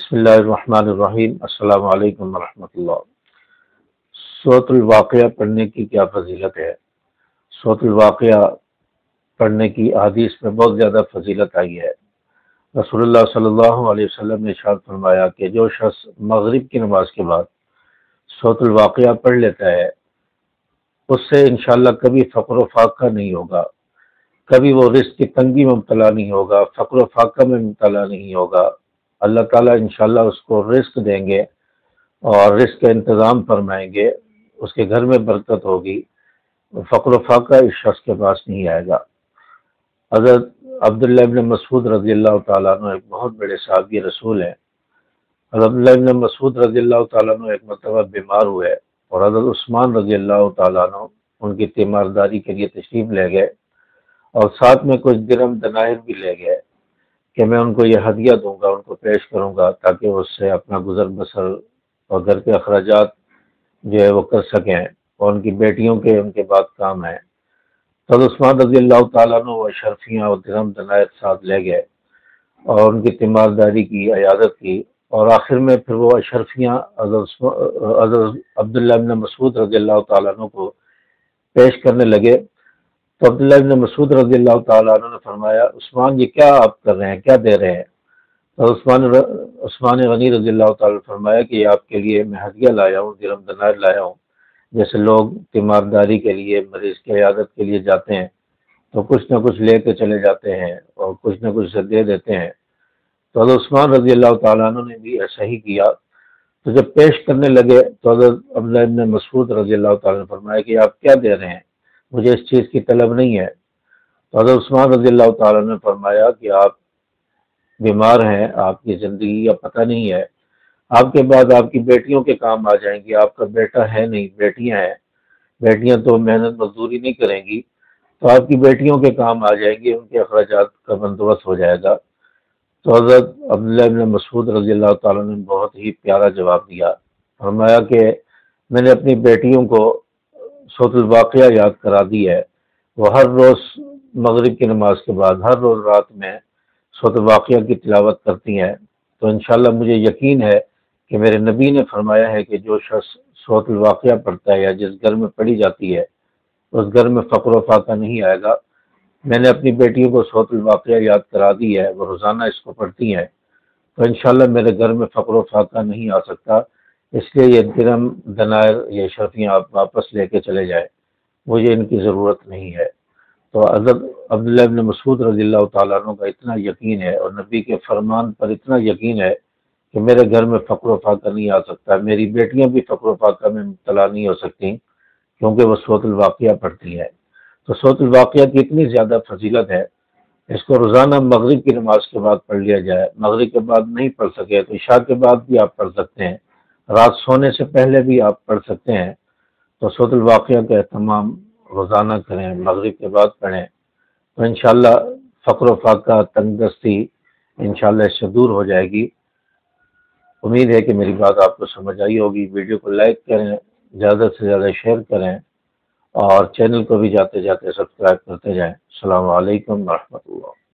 بسم اللہ الرحمن الرحیم۔ السلام علیکم ورحمۃ اللہ۔ سورۃ الواقعہ پڑھنے کی کیا فضیلت ہے؟ سورۃ الواقعہ پڑھنے کی احادیث میں بہت زیادہ فضیلت آئی ہے۔ رسول اللہ صلی اللہ علیہ وسلم نے ارشاد فرمایا کہ جو شخص مغرب کی نماز کے بعد سورۃ الواقعہ پڑھ لیتا ہے اس سے انشاءاللہ کبھی فقر و فاقہ نہیں ہوگا، کبھی وہ رزق کی تنگی میں مبتلا نہیں ہوگا، فقر و فاقہ میں مبتلا نہیں ہوگا۔ اللہ تعالیٰ انشاءاللہ اس کو رزق دیں گے اور رزق کا انتظام فرمائیں گے، اس کے گھر میں برکت ہوگی، فقر و فاقہ اس شخص کے پاس نہیں آئے گا۔ حضرت عبداللہ ابن مسعود رضی اللہ تعالیٰ عنہ ایک بہت بڑے صحابی رسول ہیں۔ حضرت عبداللہ ابن مسعود رضی اللہ تعالیٰ عنہ ایک مرتبہ بیمار ہوئے اور حضرت عثمان رضی اللہ تعالیٰ عنہ ان کی تیمارداری کے لیے تشریف لے گئے اور ساتھ میں کچھ درہم دنانیر بھی لے گئے کہ میں ان کو یہ ہدیہ دوں گا، ان کو پیش کروں گا تاکہ اس سے اپنا گزر بسر اور گھر کے اخراجات جو ہے وہ کر سکیں اور ان کی بیٹیوں کے ان کے بعد کام ہے۔ تو عثمان رضی اللہ تعالیٰ عنہ وہ اشرفیاں اور درہم دنانیر ساتھ لے گئے اور ان کی تیمارداری کی، عیادت کی، اور آخر میں پھر وہ اشرفیاں حضرت عبداللہ ابن مسعود رضی اللہ تعالیٰ عنہ کو پیش کرنے لگے۔ تو عبداللہ ابن مسعود رضی اللہ تعالیٰ عنہ نے فرمایا، عثمان یہ کیا آپ کر رہے ہیں، کیا دے رہے ہیں؟ تو عثمان غنی رضی اللہ تعالیٰ نے فرمایا کہ یہ آپ کے لیے میں ہدیہ لایا ہوں، درہم دنانیر لایا ہوں۔ جیسے لوگ تیمارداری کے لیے، مریض کی عیادت کے لیے جاتے ہیں تو کچھ نہ کچھ لے کے چلے جاتے ہیں اور کچھ نہ کچھ سے دے دیتے ہیں، تو حضرت عثمان رضی اللہ تعالیٰ عنہ نے بھی ایسا ہی کیا۔ تو جب پیش کرنے لگے تو حضرت عبداللہ ابن مسعود رضی اللہ تعالیٰ نے فرمایا کہ آپ کیا دے رہے ہیں، مجھے اس چیز کی طلب نہیں ہے۔ تو حضرت عثمان رضی اللہ تعالیٰ نے فرمایا کہ آپ بیمار ہیں، آپ کی زندگی کا پتہ نہیں ہے، آپ کے بعد آپ کی بیٹیوں کے کام آ جائیں گی، آپ کا بیٹا ہے نہیں، بیٹیاں ہیں، بیٹیاں تو محنت مزدوری نہیں کریں گی، تو آپ کی بیٹیوں کے کام آ جائیں گی، ان کے اخراجات کا بندوبست ہو جائے گا۔ تو حضرت عبداللہ ابن مسعود رضی اللہ تعالیٰ نے بہت ہی پیارا جواب دیا، فرمایا کہ میں نے اپنی بیٹیوں کو سورۃ الواقعہ یاد کرا دی ہے، وہ ہر روز مغرب کی نماز کے بعد ہر روز رات میں سورۃ الواقعہ کی تلاوت کرتی ہیں، تو انشاءاللہ مجھے یقین ہے کہ میرے نبی نے فرمایا ہے کہ جو شخص سورۃ الواقعہ پڑھتا ہے یا جس گھر میں پڑھی جاتی ہے اس گھر میں فقر و فاقہ نہیں آئے گا۔ میں نے اپنی بیٹیوں کو سورۃ الواقعہ یاد کرا دی ہے، وہ روزانہ اس کو پڑھتی ہیں، تو انشاءاللہ میرے گھر میں فقر و فاقہ نہیں آ سکتا، اس لیے یہ درہم دنانیر یہ شرفیاں آپ واپس لے کے چلے جائیں، مجھے ان کی ضرورت نہیں ہے۔ تو حضرت عبداللہ ابن مسعود رضی اللہ تعالیٰ عنہ کا اتنا یقین ہے اور نبی کے فرمان پر اتنا یقین ہے کہ میرے گھر میں فقر و فاقہ نہیں آ سکتا، میری بیٹیاں بھی فقر و فاقہ میں مبتلا نہیں ہو سکتی کیونکہ وہ سورۃ الواقعہ پڑھتی ہے۔ تو سورۃ الواقعہ کی اتنی زیادہ فضیلت ہے، اس کو روزانہ مغرب کی نماز کے بعد پڑھ لیا جائے، مغرب کے بعد نہیں پڑھ سکے تو عشاء کے بعد بھی آپ پڑھ سکتے ہیں، رات سونے سے پہلے بھی آپ پڑھ سکتے ہیں۔ تو سورۃ الواقعہ کا اہتمام روزانہ کریں، مغرب کے بعد پڑھیں، تو انشاءاللہ فقر و فاقہ، تنگ دستی انشاءاللہ اس سے دور ہو جائے گی۔ امید ہے کہ میری بات آپ کو سمجھ آئی ہوگی۔ ویڈیو کو لائک کریں، زیادہ سے زیادہ شیئر کریں اور چینل کو بھی جاتے جاتے سبسکرائب کرتے جائیں۔ السلام علیکم ورحمۃ اللہ۔